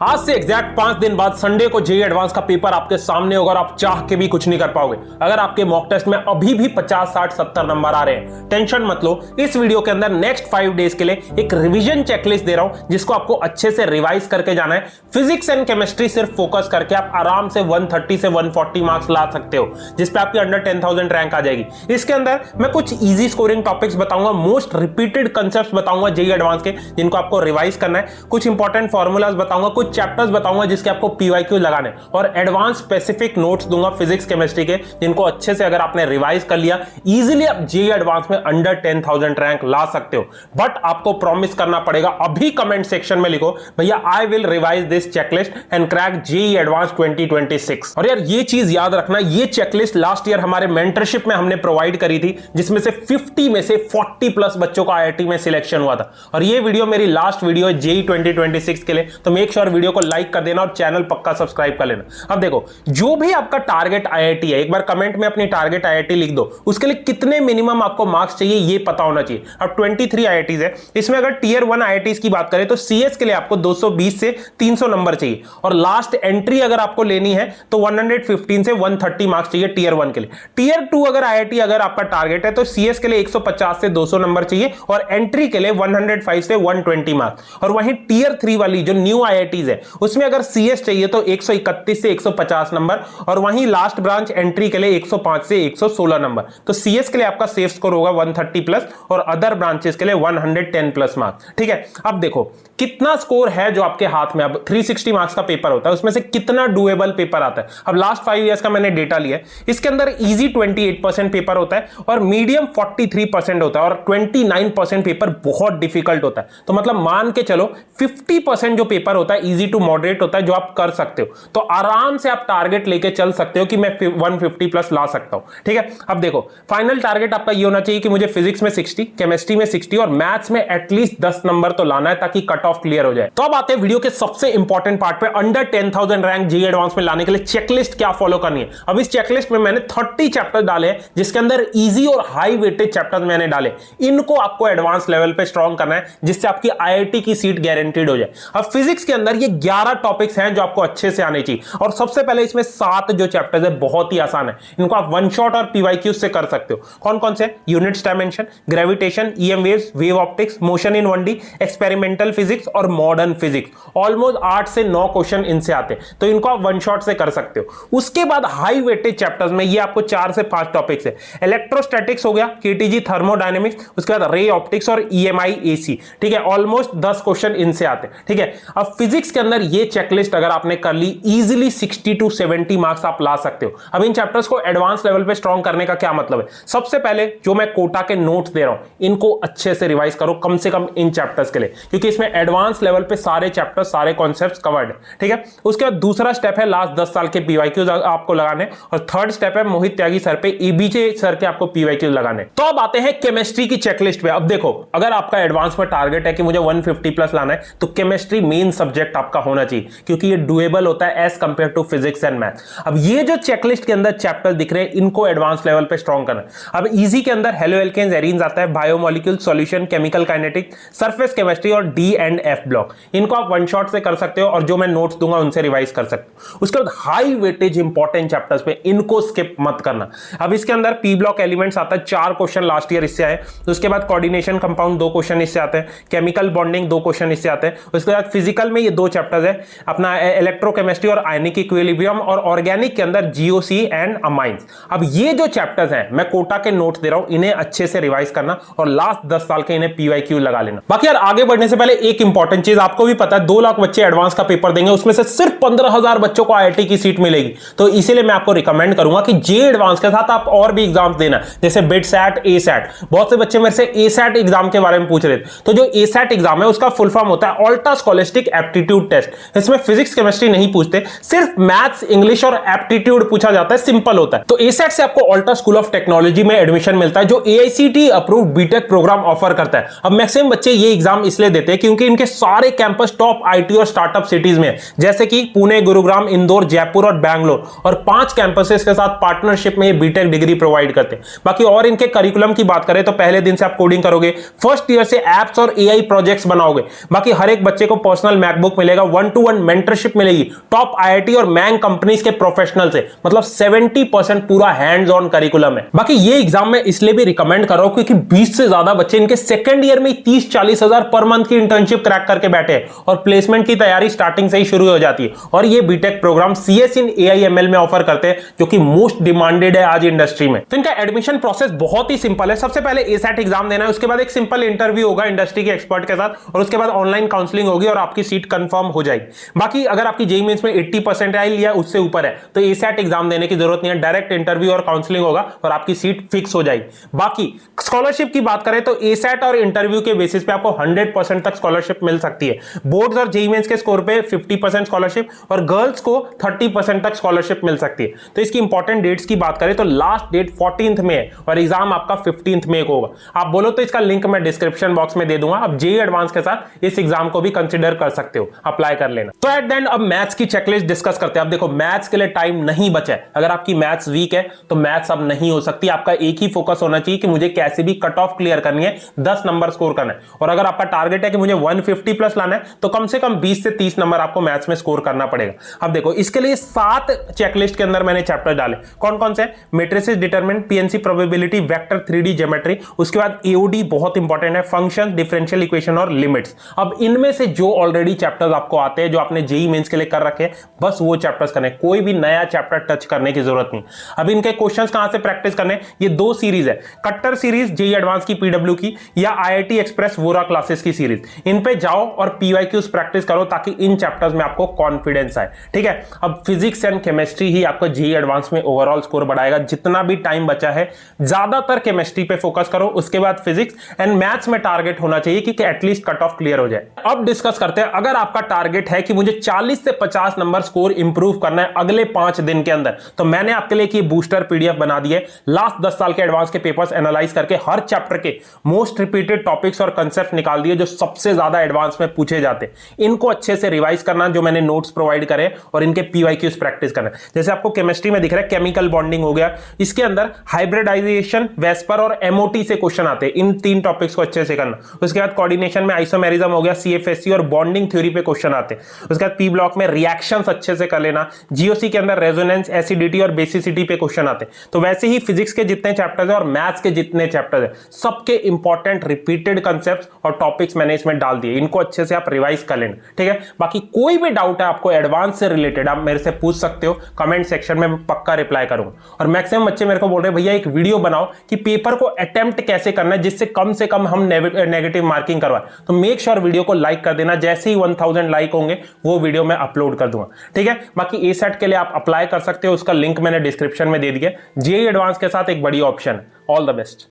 आज से एग्जैक्ट 5 दिन बाद संडे को जेईई एडवांस का पेपर आपके सामने होगा और आप चाह के भी कुछ नहीं कर पाओगे। अगर आपके मॉक टेस्ट में अभी भी 50, 60, 70 नंबर आ रहे हैं, टेंशन मत लो। इस वीडियो के अंदर नेक्स्ट 5 डेज के लिए एक रिवीजन चेकलिस्ट दे रहा हूं जिसको आपको अच्छे से रिवाइज करके जाना है। फिजिक्स एंड केमिस्ट्री सिर्फ फोकस करके आप आराम से 130 से 140 मार्क्स ला सकते हो, जिसपे आपकी अंडर 10,000 रैंक आ जाएगी। इसके अंदर मैं कुछ इजी स्कोरिंग टॉपिक्स बताऊंगा, मोस्ट रिपीटेड कंसेप्ट बताऊंगा जेईई एडवांस के जिनको आपको रिवाइज करना है, कुछ इंपॉर्टेंट फॉर्मूलाज बताऊंगा, कुछ चैप्टर्स बताऊंगा जिसके आपको पीवाईक्यू लगाने, और एडवांस स्पेसिफिक नोट्स दूंगा फिजिक्स केमिस्ट्री के जिनको अच्छे से अगर आपने रिवाइज कर लिया इजीली आप जेईई एडवांस में अंडर 10,000 रैंक ला सकते हो। बट आपको प्रॉमिस करना पड़ेगा, अभी कमेंट सेक्शन में लिखो भैया I will revise this checklist and crack JEE advance 2026। और यार ये चीज याद रखना, ये चेकलिस्ट लास्ट ईयर हमारे मेंटरशिप में हमने प्रोवाइड करी थी जिसमें से 50 में से 40 प्लस बच्चों का आईआईटी में सिलेक्शन हुआ था। और ये वीडियो मेरी लास्ट वीडियो है जेईई 2026 के लिए, तो मेक श्योर वीडियो को लाइक कर देना और चैनल पक्का सब्सक्राइब कर लेना। अब देखो, जो भी आपका टारगेट आईआईटी है, एक बार कमेंट में अपनी टारगेट आईआईटी लिख दो, उसके लिए कितने मिनिमम आपको मार्क्स चाहिए ये पता होना चाहिए। अब 23 आईआईटीज है, इसमें अगर टीयर 1 आईआईटीज की बात करें तो सीएस के लिए आपको 220 से 300 नंबर चाहिए, और लास्ट एंट्री अगर आपको लेनी है तो 115 से 130 मार्क्स चाहिए टीयर 1 के लिए। टीयर 2 अगर आईआईटी अगर आपका टारगेट है तो सीएस के लिए 150 से 200 नंबर चाहिए, और एंट्री के लिए 105 से 120 मार्क्स। और वहीं टीयर 3 वाली जो न्यू आईआईटीज है उसमें अगर सीएस चाहिए तो 131 से 150 नंबर, और वहीं लास्ट ब्रांच एंट्री के लिए 105 से 116 नंबर। तो सीएस के लिए आपका सेफ स्कोर होगा 130 प्लस, और अदर ब्रांचेस के लिए 110 प्लस मार्क्स। ठीक है, अब देखो कितना स्कोर है जो आपके हाथ में। अब 360 मार्क्स का पेपर होता है, उसमें से कितना डुएबल पेपर आता है। अब लास्ट 5 इयर्स का मैंने डेटा लिया है, इसके अंदर इजी 28% पेपर होता है, और मीडियम 43% होता है, और 29% पेपर बहुत डिफिकल्ट होता है। तो मतलब मान के चलो 50% जो पेपर होता है इजी टू मॉडरेट होता है, जो आप कर सकते हो। तो आराम से आप टारगेट लेके चल सकते हो कि मैं 150 प्लस ला सकता हूं। ठीक है, अब देखो फाइनल टारगेट आपका ये होना चाहिए कि मुझे फिजिक्स में 60, केमिस्ट्री में 60 और मैथ्स में एटलीस्ट 10 नंबर तो लाना है ताकि कट ऑफ क्लियर हो जाए। तो अब आते हैं वीडियो के सबसे इंपॉर्टेंट पार्ट पे, अंडर 10,000 रैंक जेईई एडवांस में लाने के लिए चेकलिस्ट क्या फॉलो करनी है। अब इस चेकलिस्ट में मैंने 30 चैप्टर डाले हैं जिसके अंदर इजी और हाई वेटेड चैप्टर्स मैंने डाले। इनको आपको एडवांस लेवल पे स्ट्रॉन्ग करना है जिससे आपकी आईआईटी की सीट गारंटीड हो जाए। अब फिजिक्स के अंदर ये 11 टॉपिक्स हैं जो आपको अच्छे से आने चाहिए, और सबसे पहले इसमें 7 जो चैप्टर्स है बहुत ही आसान है, इनको आप वन शॉट और पीवाईक्यू से कर सकते हो। कौन कौन से? Units dimension, gravitation, EM waves, wave optics, motion in 1D, experimental physics और मॉडर्न फिजिक्स। ऑलमोस्ट 8 से 9 क्वेश्चन इनसे आते हैं, तो इनको आप वन शॉट से कर सकते हो। उसके बाद हाई वेटेज चैप्टर्स में ये आपको 4 से 5 टॉपिक्स है। इलेक्ट्रोस्टैटिक्स हो गया, केटीजी थर्मोडायनेमिक्स, उसके बाद रे ऑप्टिक्स और ईएमआई एसी। ठीक है, ऑलमोस्ट 10 क्वेश्चन इनसे आते हैं। ठीक है, अब फिजिक्स के अंदर ये चेकलिस्ट अगर आपने कर ली इजीली 60 टू 70 मार्क्स आप ला सकते हो। अब इन चैप्टर्स को एडवांस लेवल पे स्ट्रॉन्ग करने का क्या मतलब है? सबसे पहले जो मैं कोटा के नोट्स दे रहा हूं इनको अच्छे से रिवाइज करो, कम से कम इन चैप्टर्स के लिए, क्योंकि इसमें एडवांस लेवल पे सारे चैप्टर्स, सारे कॉन्सेप्ट्स कवर्ड है। ठीक है, उसके बाद दूसरा स्टेप है लास्ट 10 साल के पीवाईक्यूज आपको लगाने, और थर्ड स्टेप है मोहित त्यागी सर पे, एबीजे सर के आपको पीवाईक्यूज लगाने। तो अब आते हैं केमिस्ट्री की चेकलिस्ट पे। अब देखो, अगर आपका एडवांस में टारगेट है कि मुझे 150 प्लस लाना है तो केमिस्ट्री मेन सब्जेक्ट आपका होना चाहिए, क्योंकि ये डुएबल होता है as compare to physics and math. अब ये जो चेकलिस्ट के अंदर चैप्टर दिख रहे हैं इनको एडवांस लेवल पे स्ट्रॉन्ग करना है। अब इजी के अंदर हेलो एल्केन्स, एरीन्स आता है, biomolecule, solution, chemical kinetics, surface chemistry और डी एंड एफ ब्लॉक। इनको आप वन शॉट से कर सकते हो, और जो मैं नोट्स दूंगा उनसे रिवाइज कर सकते हो। उसके बाद हाई वेटेज इंपॉर्टेंट चैप्टर्स पे इनको स्किप मत करना। अब इसके अंदर पी ब्लॉक एलिमेंट्स आता है, 4 क्वेश्चन लास्ट ईयर इससे आए। उसके बाद कोऑर्डिनेशन कंपाउंड 2 क्वेश्चन इससे आते हैं, केमिकल बॉन्डिंग 2 क्वेश्चन इससे आते हैं। उसके बाद फिजिकल में ये 2 चैप्टर्स है अपना इलेक्ट्रोकेमिस्ट्री और आयनिक इक्विलिब्रियम, और ऑर्गेनिक के अंदर जीओसी एंड अमाइंस। अब ये जो चैप्टर्स हैं मैं कोटा के नोट्स दे रहा हूं, इन्हें अच्छे से रिवाइज करना, और लास्ट 10 साल के इन्हें पीवाईक्यू लगा लेना। बाकी यार आगे बढ़ने से पहले एक इंपॉर्टेंट चीज, आपको भी पता है 2 लाख बच्चे एडवांस का पेपर देंगे, उसमें से सिर्फ 15,000 बच्चों को आईआईटी की सीट मिलेगी। तो इसीलिए मैं आपको रिकमेंड करूंगा कि जेईई एडवांस के साथ आप और भी एग्जाम्स देना, जैसे बिट सैट, ए सैट। बहुत से बच्चे मेरे से ए सैट एग्जाम के बारे में पूछ रहे थे, तो जो ए सैट एग्जाम है उसका फुल फॉर्म होता है अल्ट्रा स्कॉलास्टिक एप्टीट्यूड टेस्ट। इसमें फिजिक्स केमिस्ट्री नहीं पूछते, सिर्फ मैथ्स, इंग्लिश और एप्टीट्यूड पूछा जाता है, सिंपल होता है। तो ए सैट से आपको अल्ट्रा स्कूल ऑफ टेक्नोलॉजी में एडमिशन मिलता है, जो AICT approved B Tech programme offer करता है। अब मैक्सिमम बच्चे ये एग्जाम इसलिए देते हैं क्योंकि इनके सारे कैंपस टॉप आईटी और स्टार्टअप सिटीज में है, जैसे कि पुणे, गुरुग्राम, इंदौर, जयपुर और बैंगलोर, और 5 कैंपसेस के साथ पार्टनरशिप में ये बीटेक डिग्री प्रोवाइड करते हैं। बाकी और इनके करिकुलम की बात करें तो पहले दिन से आप कोडिंग करोगे, फर्स्ट ईयर से एप्स और एआई प्रोजेक्ट्स बनाओगे। बाकी हर एक बच्चे को पर्सनल मैकबुक मिलेगा, मिलेगा, 1-to-1 मेंटरशिप मिलेगी टॉप आईआईटी और मैंग कंपनीज के प्रोफेशनल से, मतलब 70% पूरा हैंड्स ऑन करिकुलम है। बाकी ये एग्जाम में इसलिए भी रिकमेंड कर रहा हूं क्योंकि 20 से ज्यादा बच्चे इनके सेकंड ईयर में 30-40 हजार पर मंथ की इंटर्नशिप क्रैक करके बैठे हैं और प्लेसमेंट की तैयारी स्टार्टिंग से ही शुरू हो जाती है। और ये बीटेक प्रोग्राम सीएस इन एआईएमएल में ऑफर करते हैं जो कि मोस्ट डिमांडेड है आज इंडस्ट्री में। तो इनका एडमिशन प्रोसेस बहुत ही सिंपल है। सबसे पहले एसएट एग्जाम देना है, उसके बाद एक सिंपल इंटरव्यू होगा इंडस्ट्री के एक्सपर्ट के साथ और उसके बाद ऑनलाइन काउंसलिंग होगी और आपकी सीट कंफर्म हो जाएगी। बाकी अगर आपकी जेईई मेंस में 80% या उससे ऊपर है तो एसएट एग्जाम देने की जरूरत नहीं है, डायरेक्ट इंटरव्यू और काउंसलिंग होगा और आपकी सीट फिक्स हो जाएगी। बाकी स्कॉलरशिप की बात करें तो एसएट और इंटरव्यू के बेसिस पे आपको 100% तक स्कॉलरशिप मिल सकती है। बोर्ड्स और जेईई मेंस के स्कोर पे 50% स्कॉलरशिप और गर्ल्स को 30% तक स्कॉलरशिप मिल सकती है। तो इसकी इंपॉर्टेंट डेट्स की बात करें तो लास्ट डेट 14th में है और एग्जाम आपका 15th में को होगा। आप बोलो तो इसका लिंक मैं डिस्क्रिप्शन बॉक्स में दे दूंगा, आप जेईई एडवांस के साथ इस एग्जाम को भी कंसीडर कर सकते हो, अप्लाई कर लेना। तो एट द एंड अब मैथ्स की चेकलिस्ट डिस्कस करते हैं। अब देखो मैथ्स के लिए टाइम नहीं बचा है, अगर आपकी मैथ्स वीक है तो मैथ्स अब नहीं हो सकती। आपका एक ही फोकस होना चाहिए कि मुझे कैसे भी कट ऑफ क्लियर करनी है, 10 नंबर स्कोर करना है। और अगर आपका टारगेट है कि मुझे 150 प्लस लाना है तो कम से कम 20 से 30 नंबर आपको मैथ्स में स्कोर करना पड़ेगा। अब देखो इसके लिए 7 चेकलिस्ट के अंदर मैंने चैप्टर डाले, कौन कौन से? Matrices determinant, PNC probability, vector, 3D geometry, उसके बाद एओडी बहुत इंपॉर्टेंट है, फंक्शन, डिफरेंशियल इक्वेशन और लिमिट्स। अब इनमें से जो ऑलरेडी चैप्टर्स आपको आते हैं, जो आपने जेईई मेंस के लिए कर रखे हैं, बस वो चैप्टर्स करने, कोई भी नया चैप्टर टच करने की जरूरत नहीं। अब इनके क्वेश्चंस कहां से प्रैक्टिस करने? ये 2 सीरीज है, कट्टर सीरीज जेईई एडवांस की पीडब्ल्यू की या आईआईटी एक्सप्रेस वोरा क्लासेस की सीरीज। इन पे जाओ और पीवाईक्यूज प्रैक्टिस करो ताकि इन चैप्टर्स में आपको कॉन्फिडेंस आए, ठीक है। अब फिजिक्स एंड केमिस्ट्री ही आपको जेईई एडवांस में ओवरऑल स्कोर बढ़ाएगा। जितना भी टाइम बचा है ज्यादातर केमिस्ट्री पे फोकस करो, उसके बाद फिजिक्स एंड मैथ्स में टारगेट होना चाहिए कि एटलीस्ट कट ऑफ क्लियर हो जाए। अब डिस्कस करते हैं, अगर आपका टारगेट है कि मुझे 40 से 50 नंबर स्कोर इंप्रूव करना है अगले 5 दिन के अंदर, तो मैंने आपके लिए एक बूस्टर पीडीएफ बना दी है। लास्ट 10 साल के एडवांस के पेपर्स एनालाइज करके हर चैप्टर के मोस्ट रिपीटेड टॉपिक्स और कंसेप्ट निकाल दिए जो सबसे ज्यादा एडवांस में पूछे जाते हैं। इनको अच्छे से रिवाइज करना, जो मैंने नोट्स प्रोवाइड करे, और इनके पीवाईक्यूज प्रैक्टिस करना। जैसे आपको केमिस्ट्री में दिख रहा है केमिकल बॉन्डिंग हो गया, इसके अंदर हाइब्रिडाइजेशन, वेस्पर और एमओटी से क्वेश्चन आते हैं, इन 3 टॉपिक्स को अच्छे से करना। उसके बाद कोऑर्डिनेशन में आइसोमेरिज्म हो गया, सीएफएससी और बॉन्डिंग थ्योरी पे क्वेश्चन आते हैं। उसके बाद पी ब्लॉक में रिएक्शंस अच्छे से कर लेना, जीओसी के अंदर रेजोनेंस, एसिडिटी और बेसिसिटी पे क्वेश्चन आते हैं। तो वैसे ही फिजिक्स के जितने चैप्टर्स है और मैथ्स के जितने चैप्टर्स है, सबके इंपॉर्टेंट रिपीटेड कंसेप्ट्स और टॉपिक्स मैंने इसमें डाल दिए, इनको अच्छे से आप रिवाइज कर लेना, ठीक है। बाकी कोई भी डाउट है आपको एडवांस से रिलेटेड, आप मेरे से पूछ सकते हो, कमेंट सेक्शन में पक्का रिप्लाई करूंगा। और मैक्सिमम बच्चे मेरे को बोल रहे हैं भैया एक वीडियो बनाओ कि पेपर को अटेम्प्ट कैसे करना है जिससे कम से कम हम नेगेटिव मार्किंग करवाएं। तो मेक श्योर वीडियो को लाइक कर देना, जैसे ही 1000 लाइक होंगे वो वीडियो मैं अपलोड कर दूंगा, ठीक है। बाकी एसेट के लिए आप अप्लाई कर सकते हो, उसका लिंक मैंने डिस्क्रिप्शन में दे दिया। जेईई एडवांस के साथ एक बड़ी ऑप्शन है। All the best.